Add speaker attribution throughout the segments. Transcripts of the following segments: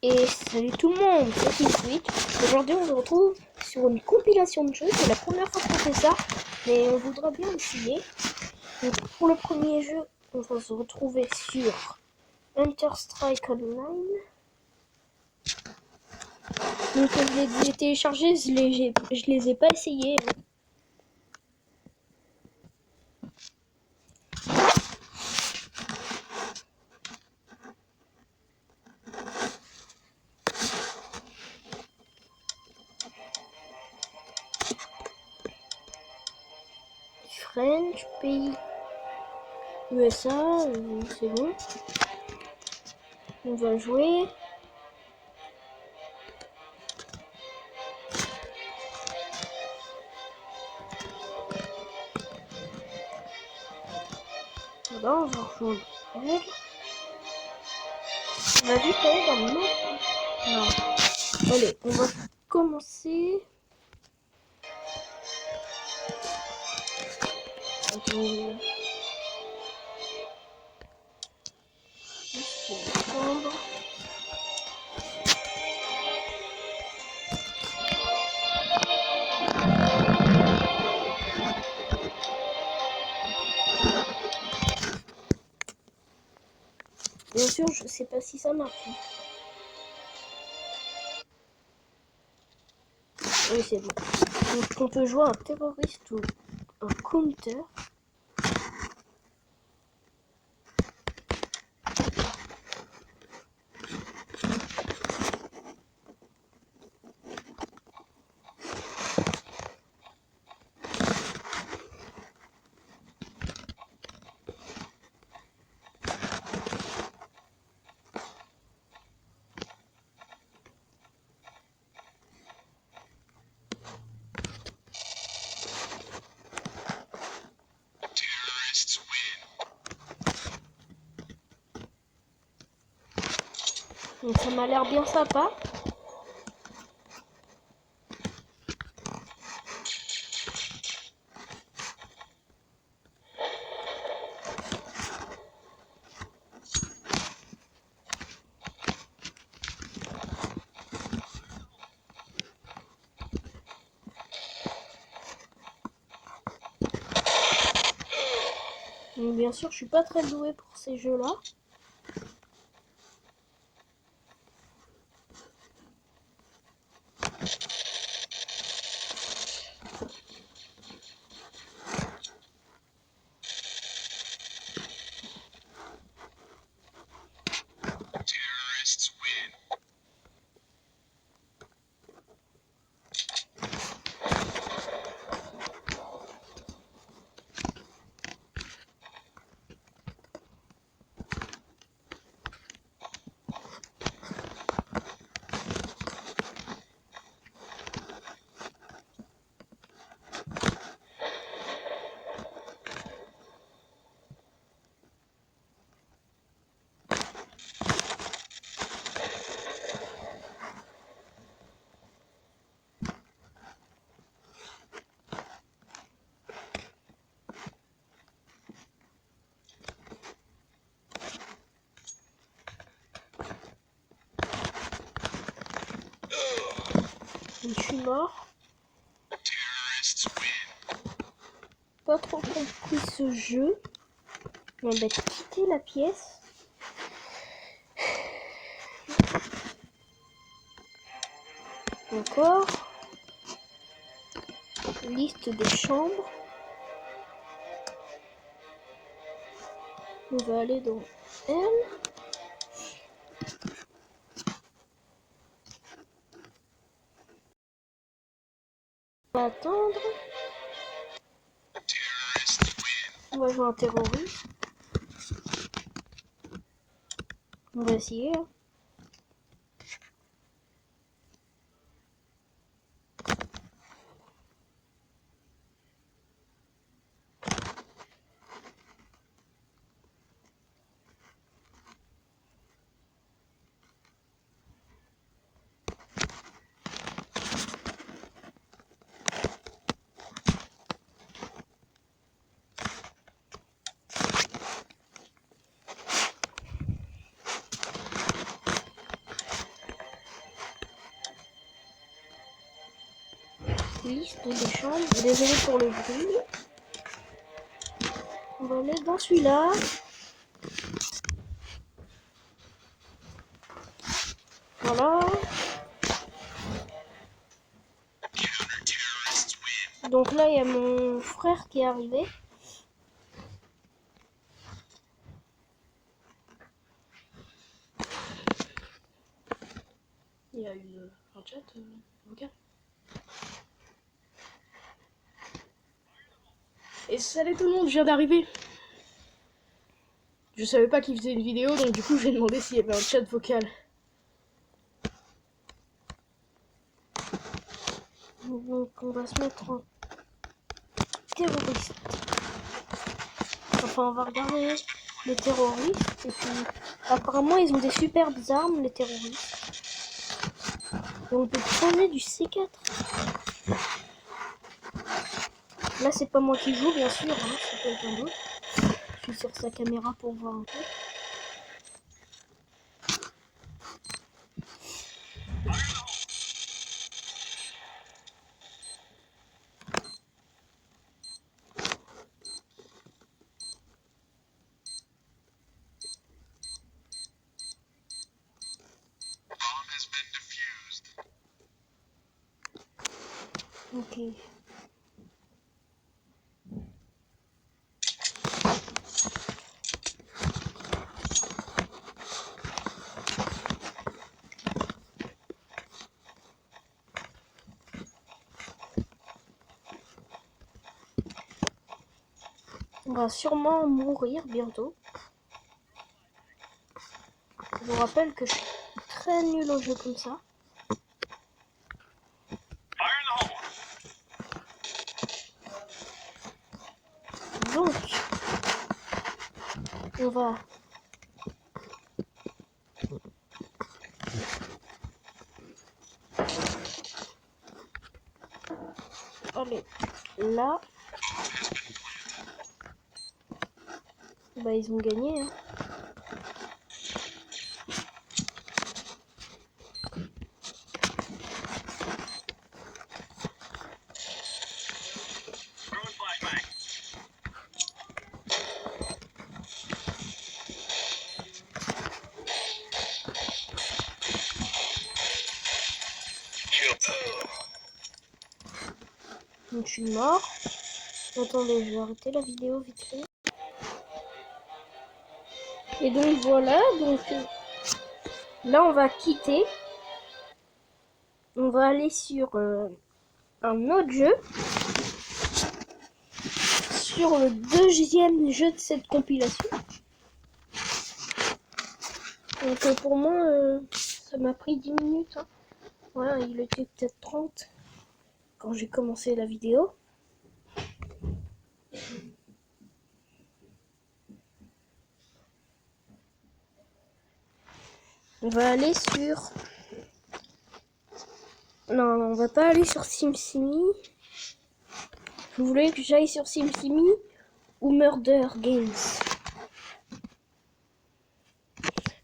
Speaker 1: Et salut tout le monde, c'est Switch. Aujourd'hui on se retrouve sur une compilation de jeux. C'est la première fois qu'on fait ça, mais on voudrait bien essayer. Donc, pour le premier jeu, on va se retrouver sur Hunter Strike Online. Donc je les ai téléchargés, je les ai pas essayés. French, pays USA, c'est bon. On va jouer. Voilà, on va rejoindre elle. On va juste aller dans le mode. Non. Allez, on va commencer. Attends. Bien sûr, je sais pas si ça marche. Oui, c'est bon. Donc, on peut jouer un terroriste ou un counter. Donc ça m'a l'air bien sympa. Donc bien sûr, je suis pas très doué pour ces jeux-là. Je suis mort. Pas trop compris ce jeu. On va quitter la pièce. Encore. Liste des chambres. On va aller dans elle. On va attendre. On va jouer un terroriste. On va essayer. Hein. liste des chambres. Désolé pour le bruit. On va aller dans celui-là. Voilà. Donc là, il y a mon frère qui est arrivé.
Speaker 2: Il y a un chat vocal. Et salut tout le monde, je viens d'arriver. Je savais pas qu'il faisait une vidéo, donc du coup j'ai demandé s'il y avait un chat vocal.
Speaker 1: Donc on va se mettre en terroriste. Enfin, on va regarder les terroristes. Et puis, apparemment, ils ont des superbes armes, les terroristes. Et on peut prendre du C4. Là, c'est pas moi qui joue, bien sûr, hein, c'est quelqu'un d'autre. Je suis sur sa caméra pour voir un peu. Ok. On va sûrement mourir bientôt. Je vous rappelle que je suis très nul au jeu comme ça. Donc, on va aller là. Bah, ils ont gagné, hein. Donc, je suis mort. Attendez, je vais arrêter la vidéo vite fait. Et donc voilà, donc là on va quitter. On va aller sur un autre jeu. Sur le deuxième jeu de cette compilation. Donc pour moi, ça m'a pris 10 minutes. Hein. Voilà, il était peut-être 30 quand j'ai commencé la vidéo. On va aller sur... Non, on va pas aller sur SimSimi. Vous voulez que j'aille sur SimSimi ou Murder Games?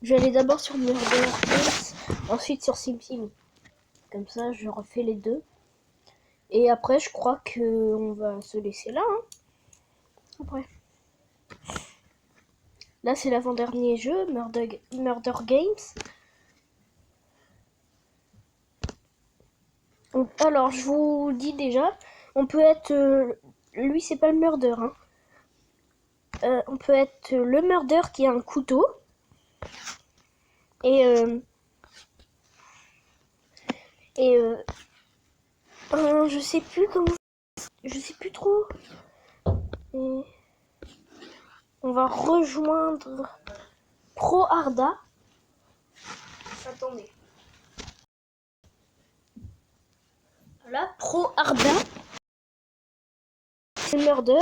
Speaker 1: Je vais aller d'abord sur Murder Games, ensuite sur SimSimi. Comme ça, je refais les deux. Et après, je crois que on va se laisser là. Hein. Après. Là, c'est l'avant-dernier jeu, Murder Games. Alors, je vous dis déjà, on peut être... lui, c'est pas le murder. Hein. On peut être le murder qui a un couteau. Et... je sais plus comment... Je sais plus trop. Et on va rejoindre Pro Arda. Attendez. Voilà, Pro Arda. C'est murder.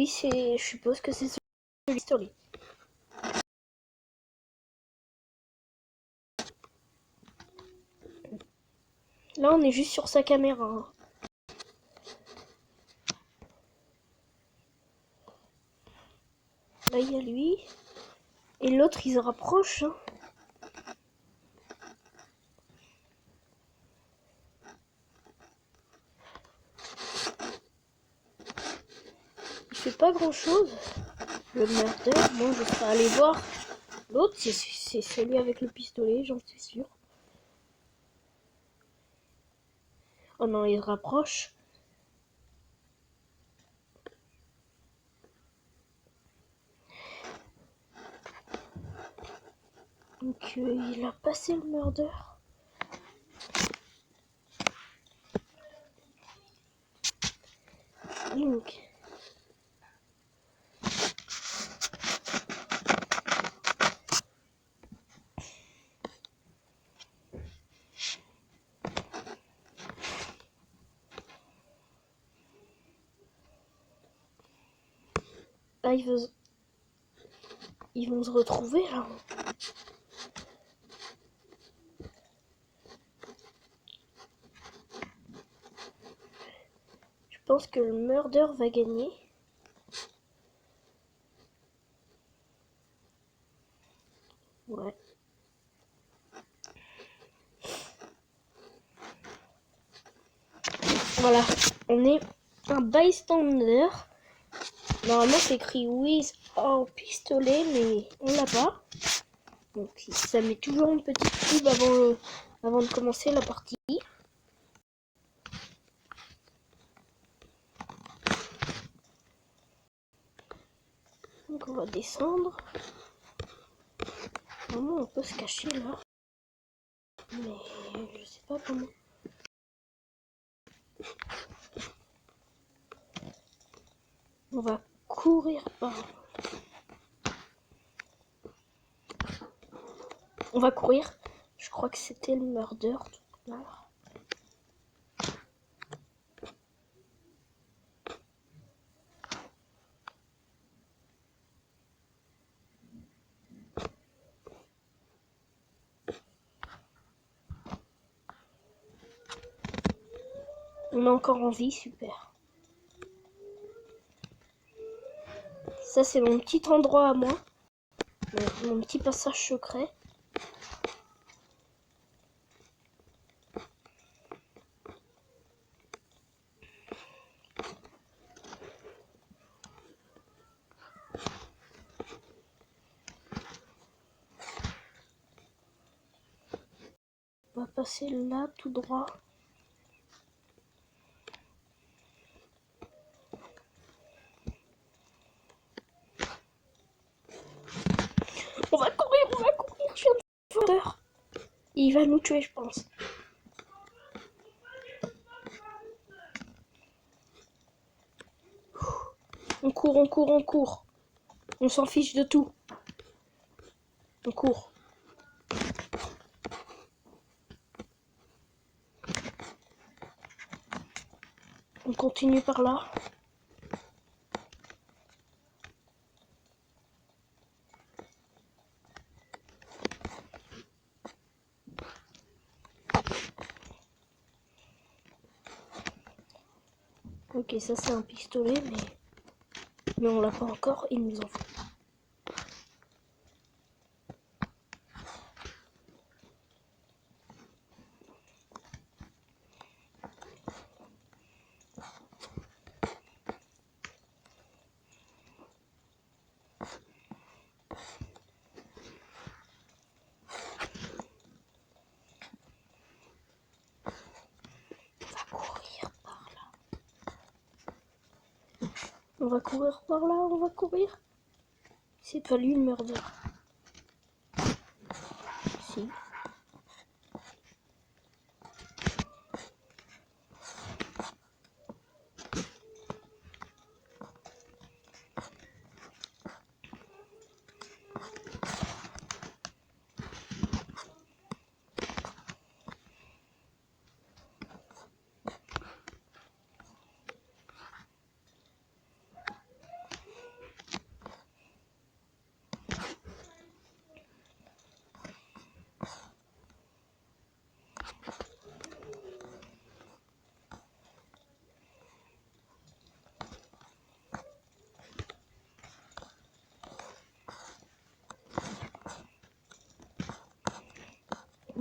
Speaker 1: Oui, c'est... Je suppose que c'est ce l'historie. Là, on est juste sur sa caméra. Hein. Là, il y a lui. Et l'autre, il se rapproche. Hein. Il fait pas grand-chose. Le murder, moi, je serais allé voir. L'autre, c'est celui avec le pistolet, j'en suis sûr. Oh non, il se rapproche. Donc, il a passé le murder. Donc, là, ils vont se retrouver, là. Je pense que le murder va gagner. Ouais. Voilà, on est un bystander. Normalement, c'est écrit with or pistolet, mais on l'a pas. Donc, ça met toujours une petite pub avant de commencer la partie. Donc, on va descendre. Normalement, on peut se cacher là. Mais je sais pas comment. On va courir par là. On va courir. Je crois que c'était le murder tout à l'heure. On est encore en vie, super. Ça, c'est mon petit endroit à moi. Mon petit passage secret. On va passer là tout droit. On va courir, je viens de faire peur. Il va nous tuer, je pense. On court, on court, on court. On s'en fiche de tout. On court. On continue par là. Ok, ça c'est un pistolet, mais on l'a pas encore, il nous en faut. On va courir par là, on va courir. C'est pas lui le murder. Si.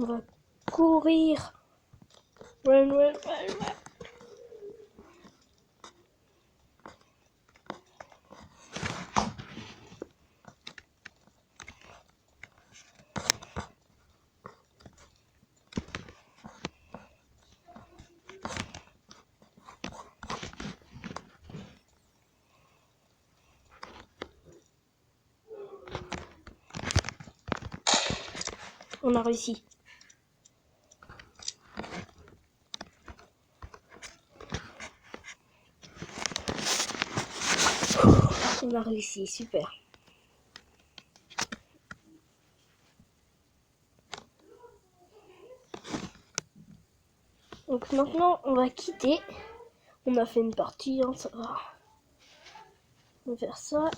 Speaker 1: On va courir. Run, run, run, run. On a réussi. On a réussi, super. Donc maintenant, on va quitter. On a fait une partie, hein, ça va. On va faire ça.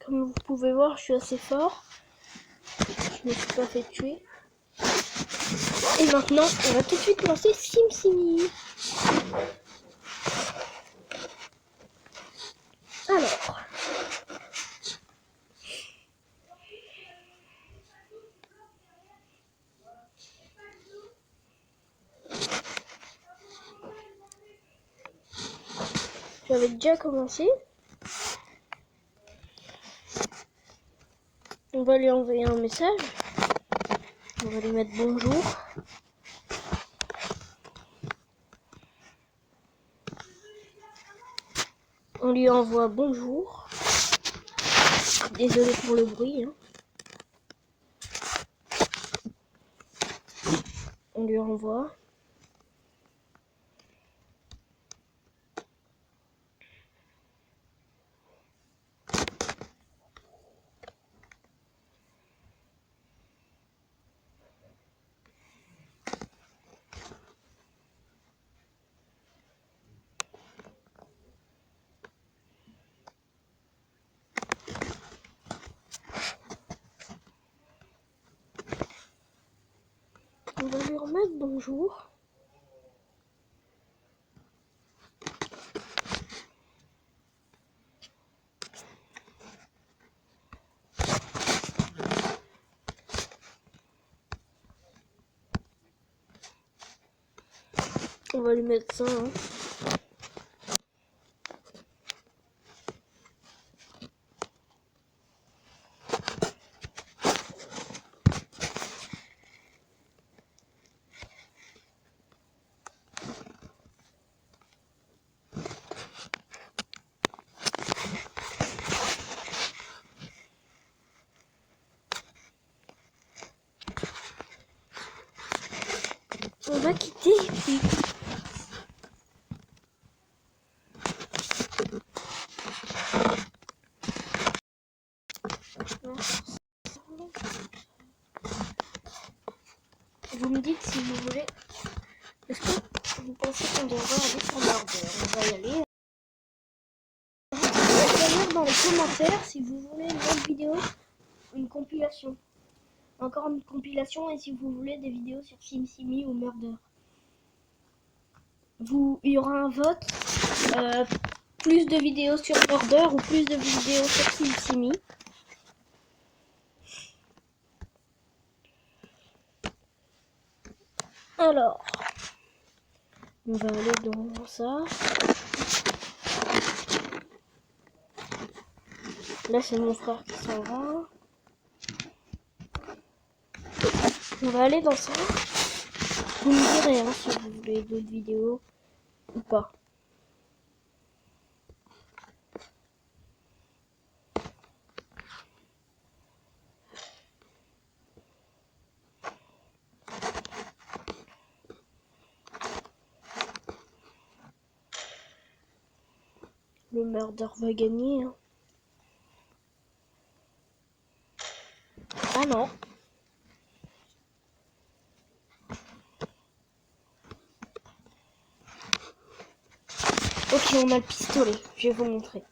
Speaker 1: Comme vous pouvez voir, je suis assez fort. Je me suis pas fait tuer. Et maintenant, on va tout de suite lancer SimSimi. Alors. J'avais déjà commencé. On va lui envoyer un message. On va lui mettre bonjour. On lui envoie bonjour. Désolé pour le bruit. Hein. On lui envoie. On va lui remettre bonjour. On va lui mettre ça. Hein. On va quitter et puis... Vous me dites si vous voulez. Est-ce que vous pensez qu'on devrait aller sur Murder? On va y aller. Vous pouvez dire dans les commentaires si vous voulez une autre vidéo, une compilation. Encore une compilation et si vous voulez des vidéos sur SimSimi ou Murder. Il y aura un vote. Plus de vidéos sur Murder ou plus de vidéos sur SimSimi. Alors, on va aller dans ça. Là, c'est mon frère qui s'en va. On va aller dans ça. Vous me direz hein, si vous voulez d'autres vidéos ou pas. Le Murder va gagner. Hein. Ah non. Ok, on a le pistolet. Je vais vous montrer.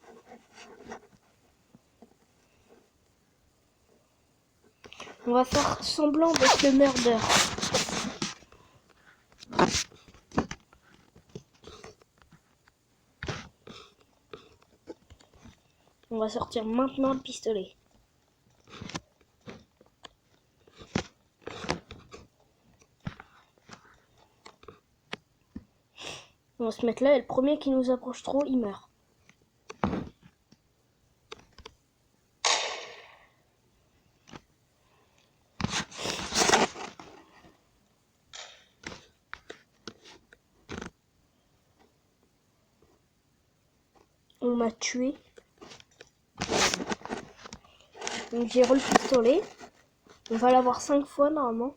Speaker 1: On va faire semblant d'être le Murder. On va sortir maintenant le pistolet. On va se mettre là et le premier qui nous approche trop, il meurt. On m'a tué. Donc j'ai le pistolet. On va l'avoir 5 fois normalement.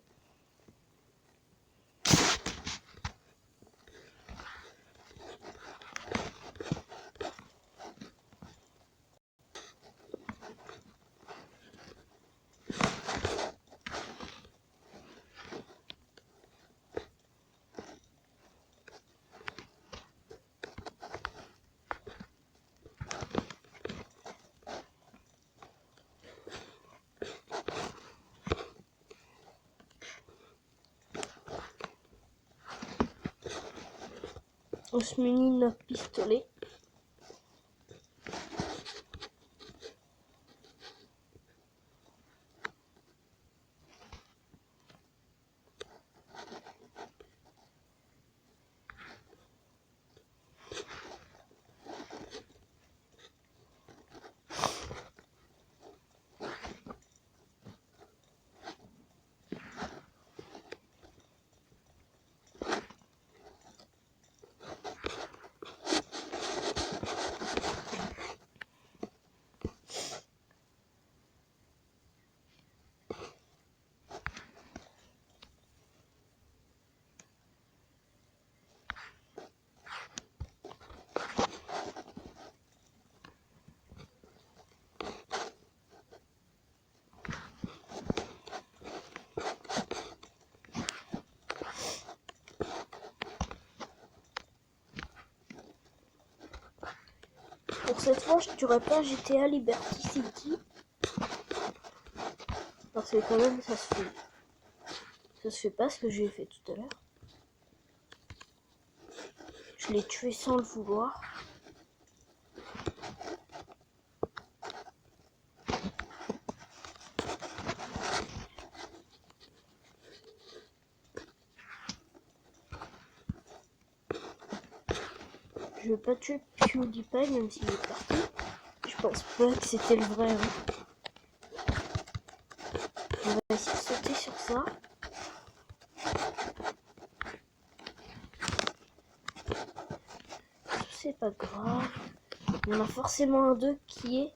Speaker 1: On se munit de notre pistolet. Pour cette fois, je tuerai pas GTA Liberty City. Parce que quand même, ça se fait pas ce que j'ai fait tout à l'heure. Je l'ai tué sans le vouloir. Je vais pas tuer PewDiePie même s'il est parti. Je pense pas que c'était le vrai. Hein. On va essayer de sauter sur ça. C'est pas grave. On a forcément un 2 qui est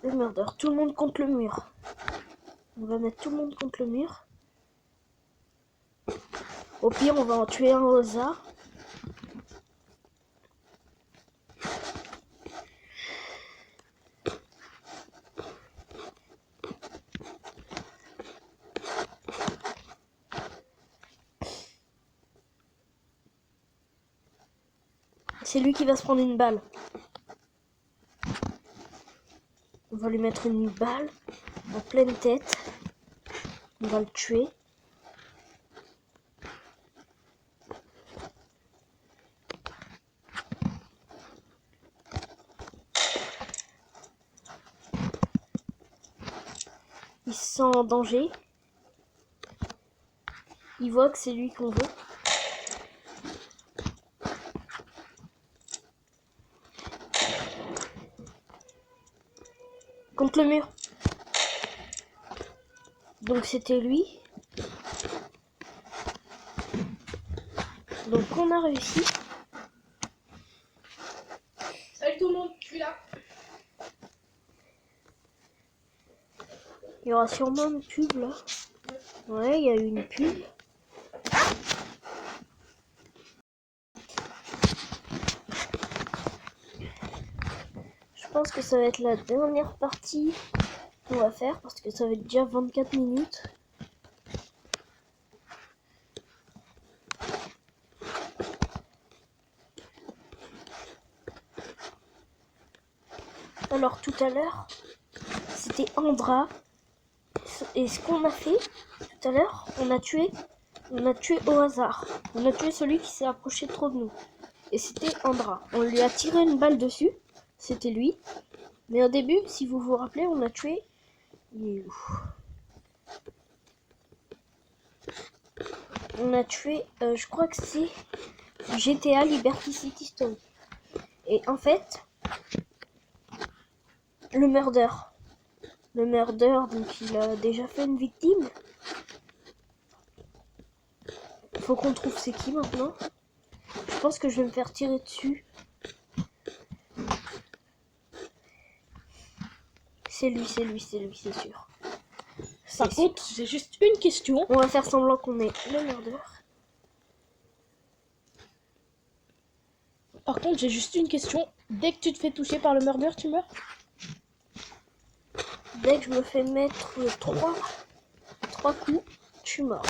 Speaker 1: le murder. Tout le monde contre le mur. On va mettre tout le monde contre le mur. Au pire, on va en tuer un au hasard. C'est lui qui va se prendre une balle. On va lui mettre une balle en pleine tête. On va le tuer. Il se sent en danger. Il voit que c'est lui qu'on veut. Contre le mur. Donc c'était lui. Donc on a réussi.
Speaker 2: Salut tout le monde, je suis là.
Speaker 1: Il y aura sûrement une pub là. Ouais, il y a eu une pub. Je pense que ça va être la dernière partie qu'on va faire parce que ça va être déjà 24 minutes. Alors tout à l'heure, c'était Andra. Et ce qu'on a fait tout à l'heure, on a tué au hasard. On a tué celui qui s'est approché trop de nous. Et c'était Andra. On lui a tiré une balle dessus. C'était lui. Mais au début, si vous vous rappelez, on a tué... Il est où? On a tué, je crois que c'est GTA Liberty City Story. Et en fait, le murder, donc il a déjà fait une victime. Faut qu'on trouve c'est qui maintenant. Je pense que je vais me faire tirer dessus. C'est lui, c'est sûr.
Speaker 2: Par contre, j'ai juste une question.
Speaker 1: On va faire semblant qu'on est le murder.
Speaker 2: Par contre, j'ai juste une question. Dès que tu te fais toucher par le murder, tu meurs?
Speaker 1: Dès que je me fais mettre trois coups, je suis mort.